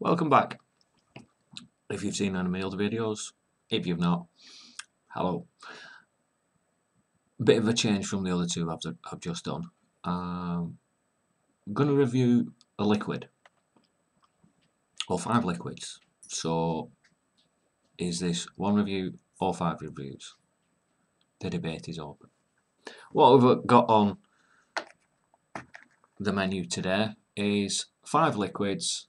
Welcome back. If you've seen any of my other videos, if you've not, hello. Bit of a change from the other two I've just done. I'm going to review a liquid, or 5 liquids. So, is this one review or 5 reviews? The debate is open. What we've got on the menu today is 5 liquids.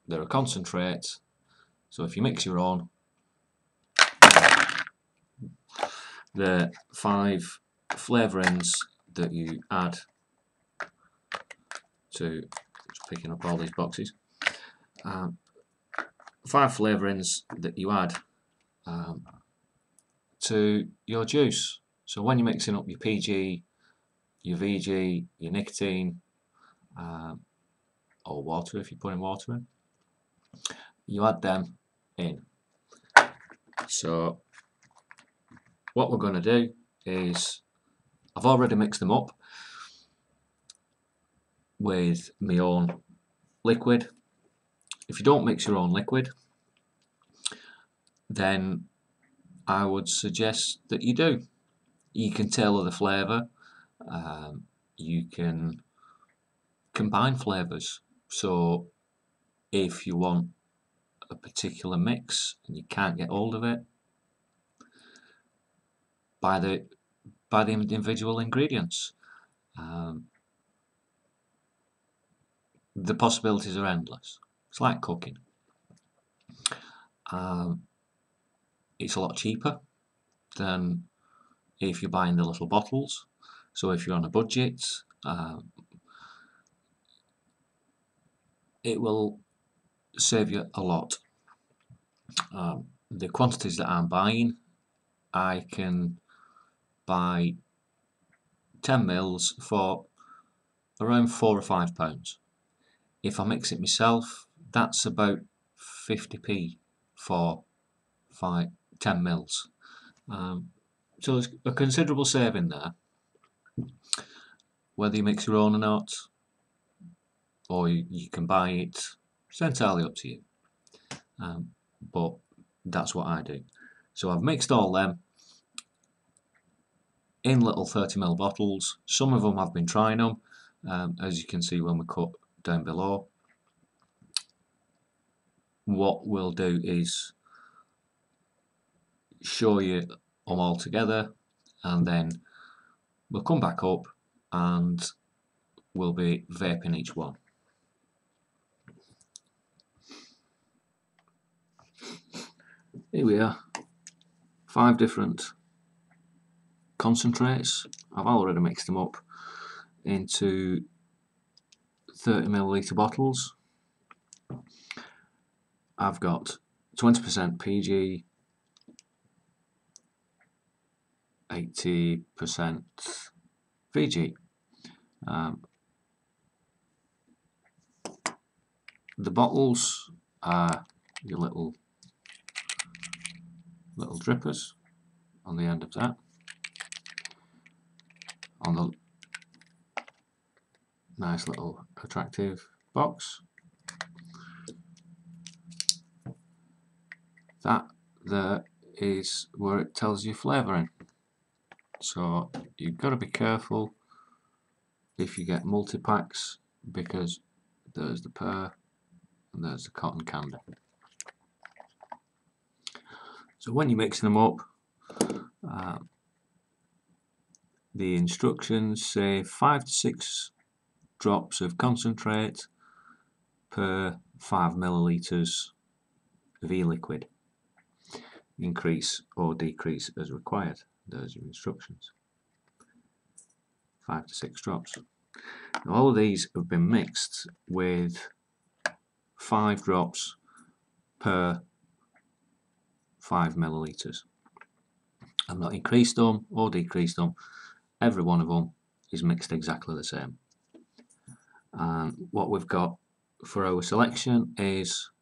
They're a concentrate, so if you mix your own, the 5 flavourings that you add to, just picking up all these boxes, 5 flavourings that you add to your juice. So when you're mixing up your PG, your VG, your nicotine, or water if you're putting water in, you add them in. So what we're going to do is, I've already mixed them up with my own liquid. If you don't mix your own liquid, then I would suggest that you do. You can tailor the flavour, you can combine flavours. So if you want a particular mix and you can't get hold of it, buy the individual ingredients. The possibilities are endless. It's like cooking. It's a lot cheaper than if you're buying the little bottles. So if you're on a budget, it will save you a lot. The quantities that I'm buying, I can buy 10 mils for around £4 or £5. If I mix it myself, that's about 50p for 10 mils. So there's a considerable saving there. Whether you mix your own or not, or you can buy it, it's entirely up to you. But that's what I do. So I've mixed all them in little 30ml bottles. Some of them I've been trying them, as you can see when we cut down below. What we'll do is show you them all together, and then we'll come back up and we'll be vaping each one. Here we are, 5 different concentrates. I've already mixed them up into 30ml bottles. I've got 20% PG, 80% VG. The bottles are your little drippers on the end of that, on the nice little attractive box. That there is where it tells you flavouring. So you've got to be careful if you get multi-packs, because there's the pear and there's the cotton candy. So when you're mixing them up, the instructions say 5 to 6 drops of concentrate per 5 millilitres of e-liquid. Increase or decrease as required. Those are your instructions. 5 to 6 drops. Now, all of these have been mixed with 5 drops per 5 millilitres. I've not increased them or decreased them. Every one of them is mixed exactly the same. And what we've got for our selection is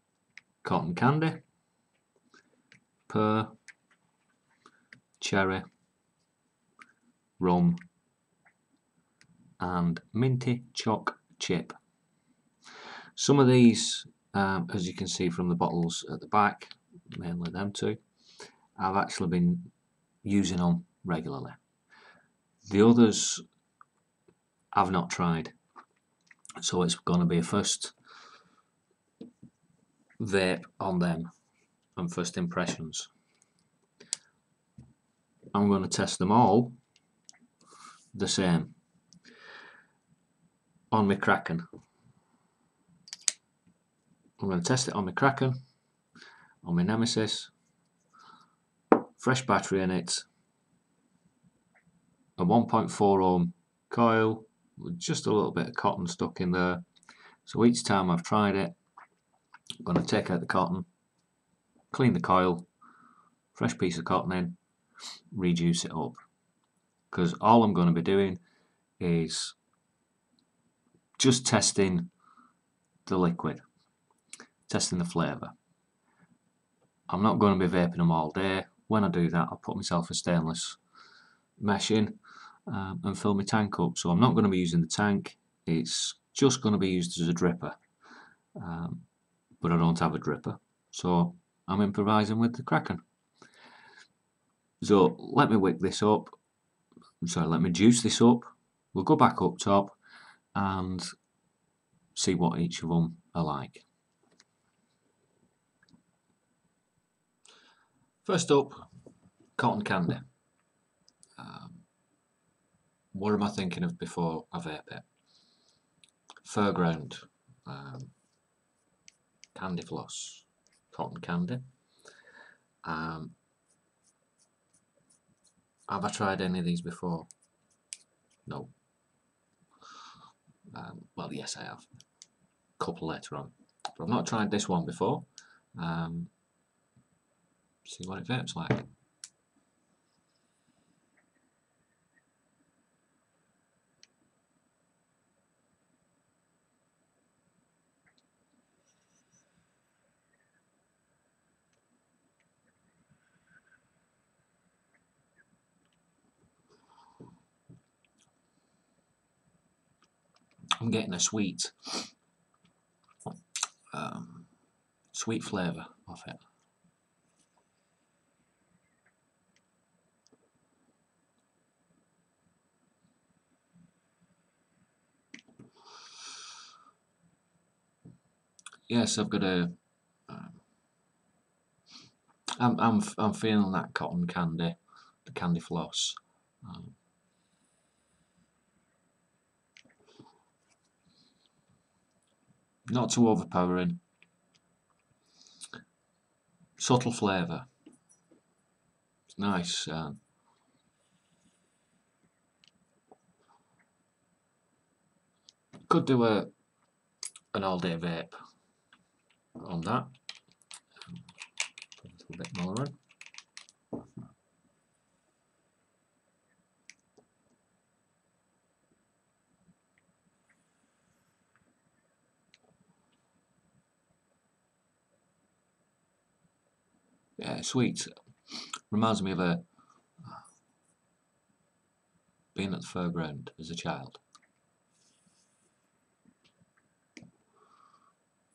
cotton candy, pear, cherry, rum, and minty choc chip. Some of these, as you can see from the bottles at the back, mainly them two, I've actually been using them regularly. The others I've not tried, so it's going to be a first vape on them and first impressions. I'm going to test them all the same on my Kraken. I'm going to test it on my Kraken, on my Nemesis, fresh battery in it, a 1.4 ohm coil with just a little bit of cotton stuck in there. So each time I've tried it, I'm going to take out the cotton, clean the coil, fresh piece of cotton in, rejuice it up. Because all I'm going to be doing is just testing the liquid, testing the flavour. I'm not going to be vaping them all day. When I do that, I'll put myself a stainless mesh in and fill my tank up. So I'm not going to be using the tank. It's just going to be used as a dripper. But I don't have a dripper, so I'm improvising with the Kraken. So let me wick this up. Sorry, let me juice this up. We'll go back up top and see what each of them are like. First up, cotton candy. What am I thinking of before I vape it? Fairground, candy floss, cotton candy. Have I tried any of these before? No. Well, yes, I have. A couple later on. But I've not tried this one before. See what it vapes like. I'm getting a sweet flavour off it. Yes, I've got a. I'm feeling that cotton candy, the candy floss. Not too overpowering. Subtle flavour. It's nice. Could do an all-day vape on that. Put a little bit more in. Yeah, sweet. Reminds me of being at the fairground as a child.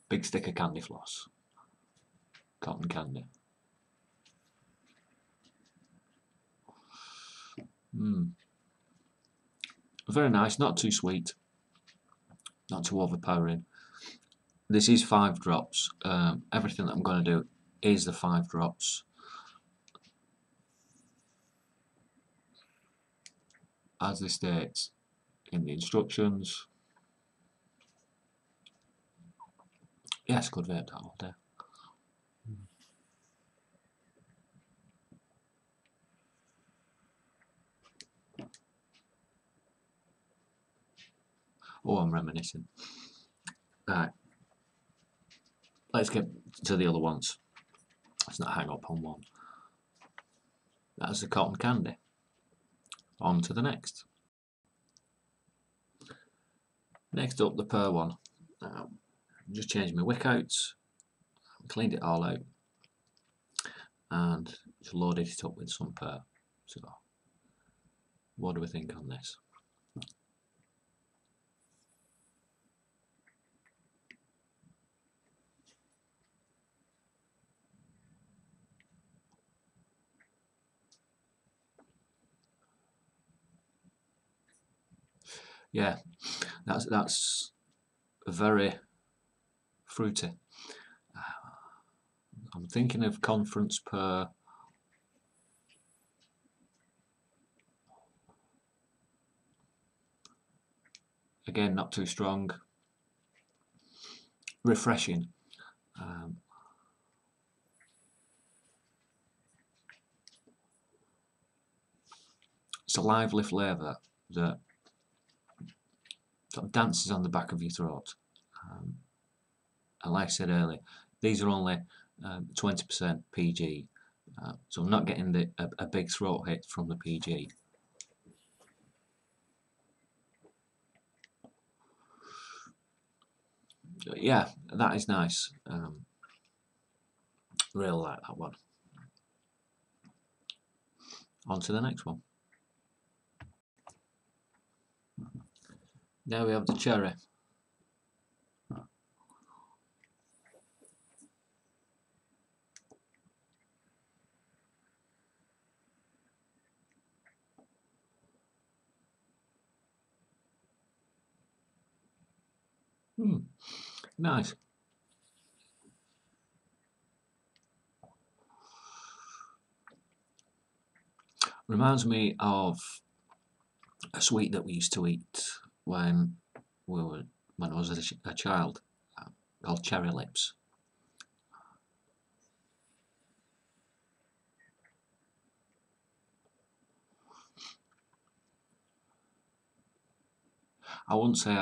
Big stick of candy floss. Cotton candy. Very nice, not too sweet, not too overpowering. This is 5 drops. Everything that I'm going to do is the 5 drops. As they state in the instructions. Yes, could vape that all day. Oh, I'm reminiscing. Right. Let's get to the other ones. Let's not hang up on one. That's the cotton candy. On to the next. Next up, the pear one. Just changed my wick out, cleaned it all out, and just loaded it up with some pear. So, what do we think on this? yeah, that's very fruity. I'm thinking of Conference Pear. Again, not too strong. Refreshing. It's a lively flavour that sort of dances on the back of your throat. And like I said earlier, these are only 20% PG, so I'm not getting a big throat hit from the PG. Yeah, that is nice. Really like that one. On to the next one. Now we have the cherry. Nice. Reminds me of a sweet that we used to eat when I was a child, called cherry lips. I wouldn't say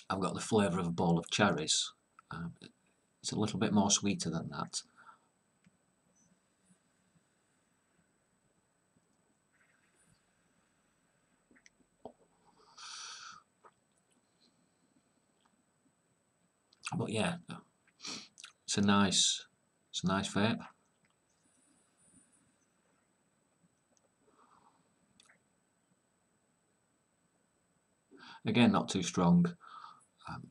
I've got the flavour of a bowl of cherries. It's a little bit more sweeter than that. But yeah, it's a nice vape. Again, not too strong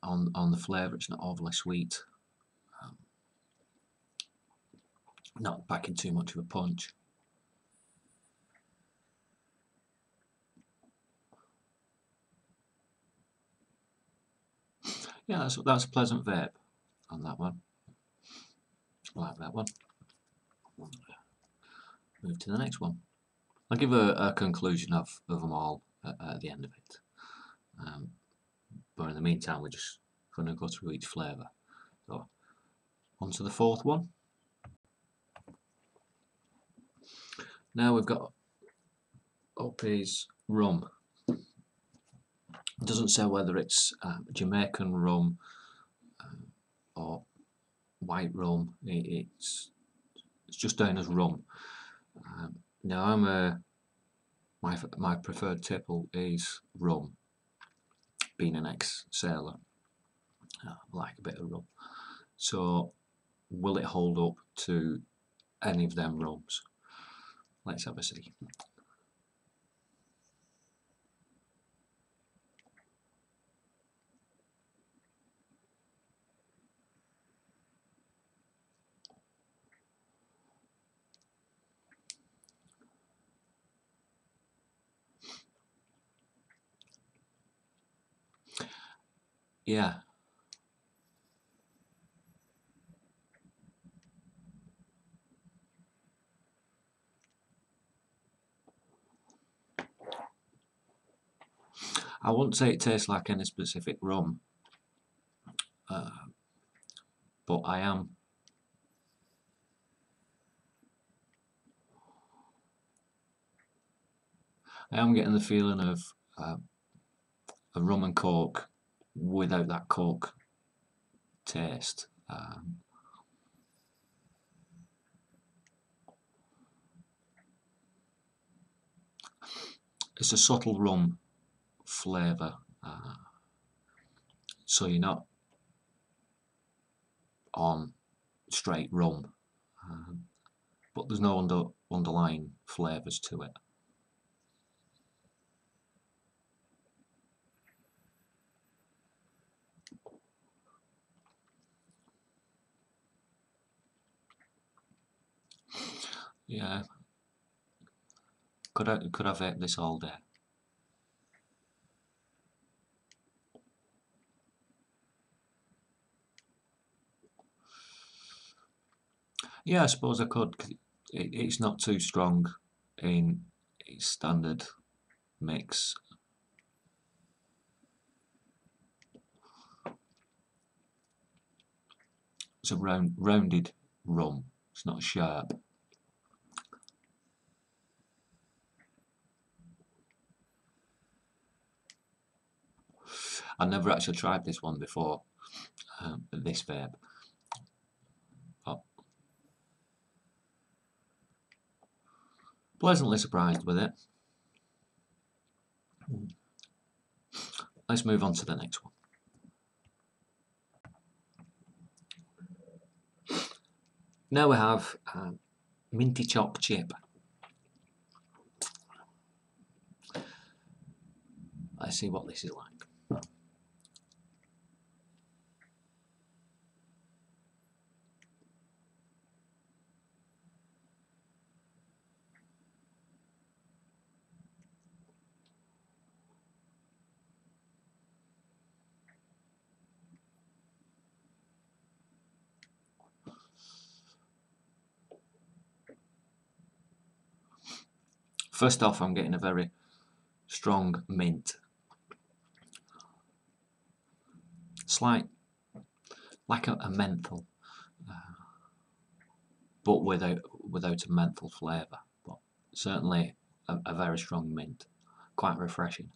on the flavour. It's not overly sweet. Not packing too much of a punch. Yeah, that's a pleasant vape on that one. I like that one. Move to the next one. I'll give a conclusion of them all at the end of it. But in the meantime, we're just going to go through each flavour. So, on to the fourth one. Now we've got OP's rum. It doesn't say whether it's Jamaican rum or white rum. It's just down as rum. Now my preferred tipple is rum. Being an ex-sailor, I like a bit of rum. So will it hold up to any of them rums? Let's have a see. Yeah. I wouldn't say it tastes like any specific rum, but I am getting the feeling of a rum and coke without that coke taste. It's a subtle rum flavour, so you're not on straight rum, but there's no underlying flavours to it. Yeah, could I vape this all day? Yeah, I suppose I could. 'Cause it's not too strong in its standard mix. It's a rounded rum. It's not sharp. I've never actually tried this one before, this vape. But pleasantly surprised with it. Let's move on to the next one. Now we have minty choc chip. Let's see what this is like. First off, I'm getting a very strong mint. Slight, like a menthol, but without a menthol flavour. But certainly a very strong mint, quite refreshing.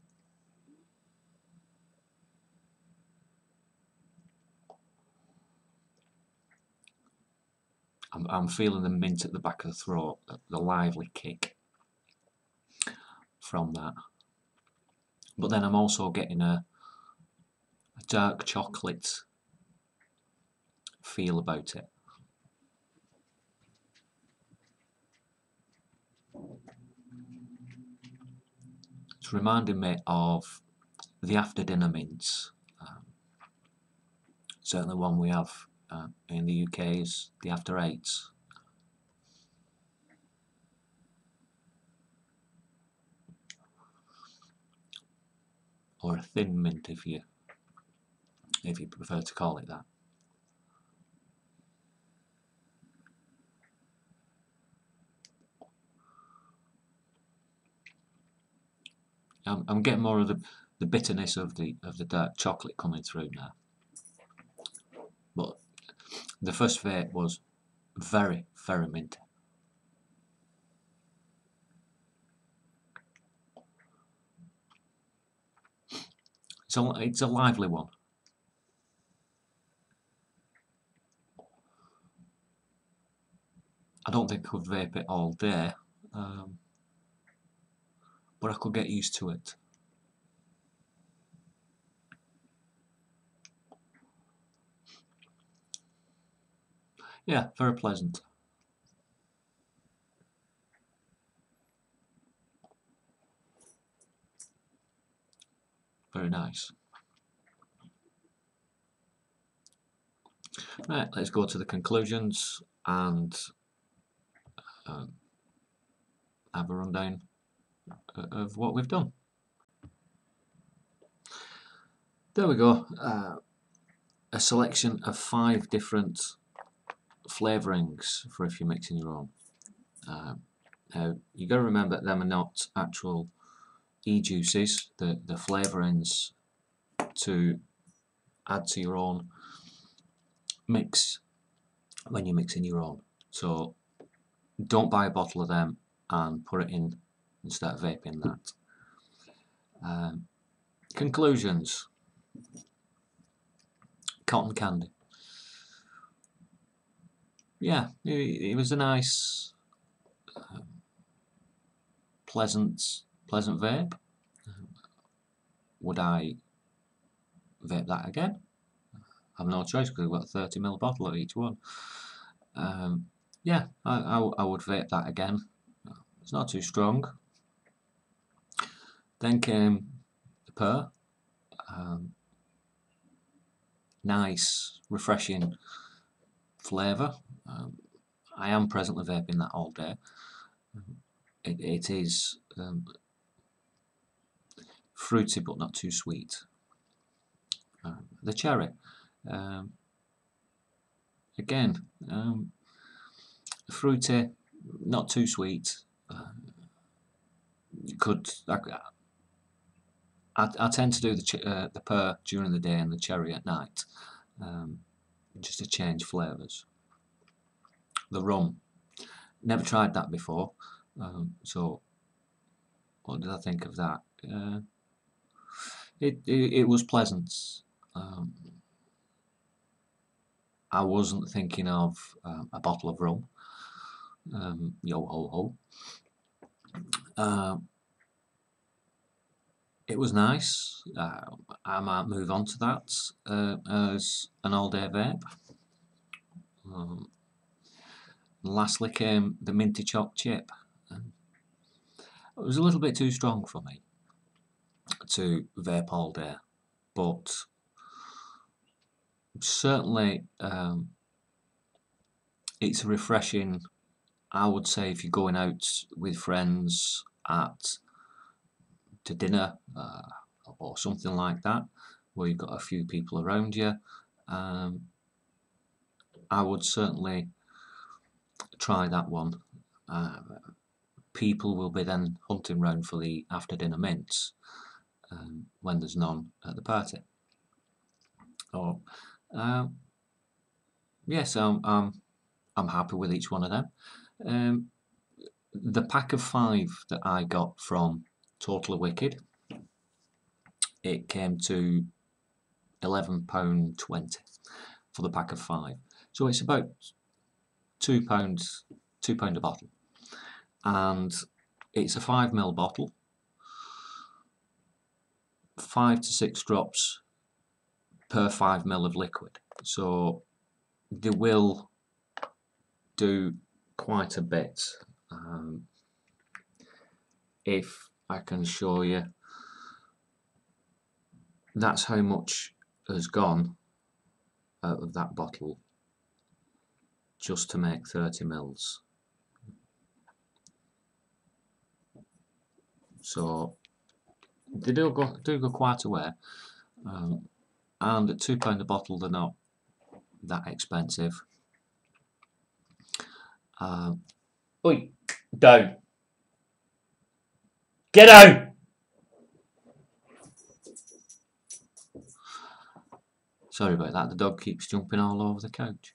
I'm feeling the mint at the back of the throat, the lively kick from that. But then I'm also getting a dark chocolate feel about it. It's reminding me of the after dinner mints. Certainly one we have in the UK is the after eights. Or a thin mint if you prefer to call it that. I'm getting more of the bitterness of the dark chocolate coming through now. But the first vape was very, very minty. It's a lively one. I don't think I could vape it all day, but I could get used to it. Yeah, very pleasant. Very nice. Right, let's go to the conclusions and have a rundown of what we've done. There we go. A selection of 5 different flavourings for if you're mixing your own. Now you got to remember them are not actual e-juices. The flavourings to add to your own mix when you're mixing your own. So don't buy a bottle of them and put it in and start vaping that. Conclusions. Cotton candy. Yeah, it was a nice, pleasant vape. Would I vape that again? I have no choice because I've got a 30ml bottle of each one. Yeah, I would vape that again. It's not too strong. Then came the pear. Nice, refreshing flavour. I am presently vaping that all day. It is fruity but not too sweet. The cherry. Again, fruity, not too sweet. I tend to do the pear during the day and the cherry at night, just to change flavours. The rum, never tried that before, so what did I think of that? It was pleasant. I wasn't thinking of a bottle of rum. Yo ho ho. It was nice. I might move on to that as an all-day vape. Lastly came the minty choc chip. It was a little bit too strong for me to vape all day, but certainly it's refreshing. I would say if you're going out with friends to dinner or something like that, where you've got a few people around you, I would certainly try that one. People will be then hunting round for the after dinner mints when there's none at the party. Oh, yes, I'm happy with each one of them. The pack of 5 that I got from Totally Wicked, it came to £11.20 for the pack of 5. So it's about £2 a bottle, and it's a 5ml bottle, 5 to 6 drops per 5ml of liquid. So they will do quite a bit. If I can show you, that's how much has gone out of that bottle just to make 30 mils. So they do go quite a way, and at £2 a bottle they're not that expensive. Oi, down. Get out! Sorry about that, the dog keeps jumping all over the couch.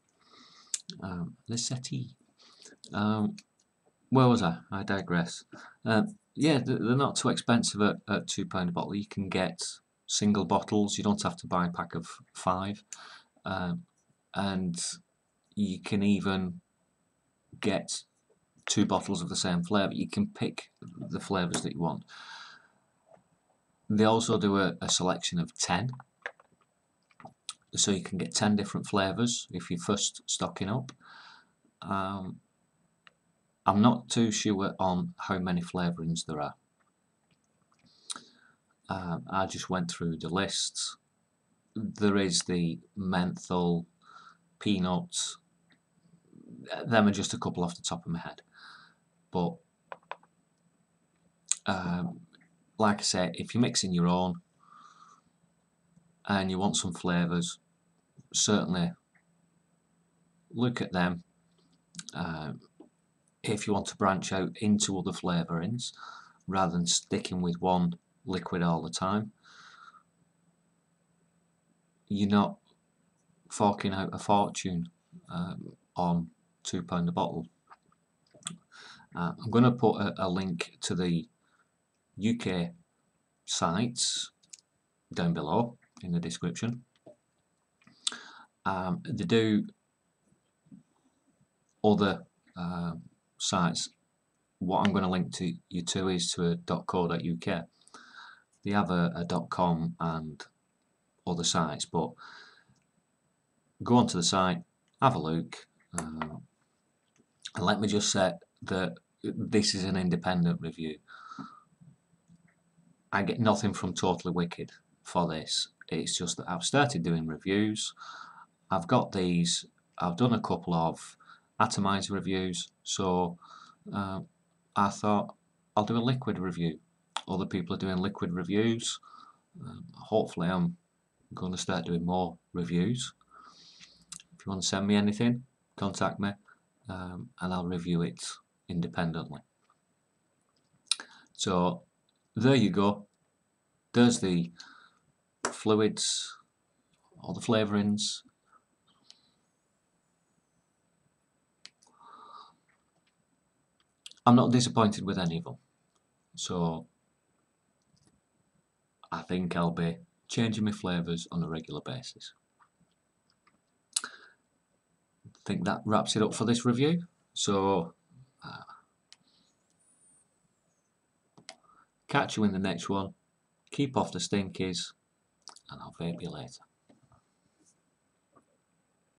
The settee. Where was I? I digress. Yeah, they're not too expensive at £2 a bottle. You can get single bottles, you don't have to buy a pack of 5. And you can even get 2 bottles of the same flavour. You can pick the flavours that you want. They also do a selection of 10, so you can get 10 different flavours if you're first stocking up. I'm not too sure on how many flavourings there are. I just went through the lists. There is the menthol, peanuts. Them are just a couple off the top of my head. But like I say, if you're mixing your own and you want some flavours, certainly look at them. If you want to branch out into other flavourings rather than sticking with one liquid all the time, you're not forking out a fortune on £2 a bottle. I'm going to put a link to the UK sites down below in the description. They do other sites. What I'm going to link to you to is to a .co.uk. They have a .com and other sites, but go onto the site, have a look, and let me just say that this is an independent review. I get nothing from Totally Wicked for this. It's just that I've started doing reviews. I've got these. I've done a couple of atomizer reviews, so I thought I'll do a liquid review. Other people are doing liquid reviews. Hopefully I'm going to start doing more reviews. If you want to send me anything, contact me. and I'll review it independently. So there you go. There's the fluids or the flavourings. I'm not disappointed with any of them, so I think I'll be changing my flavours on a regular basis. I think that wraps it up for this review. So catch you in the next one. Keep off the stinkies, and I'll vape you later.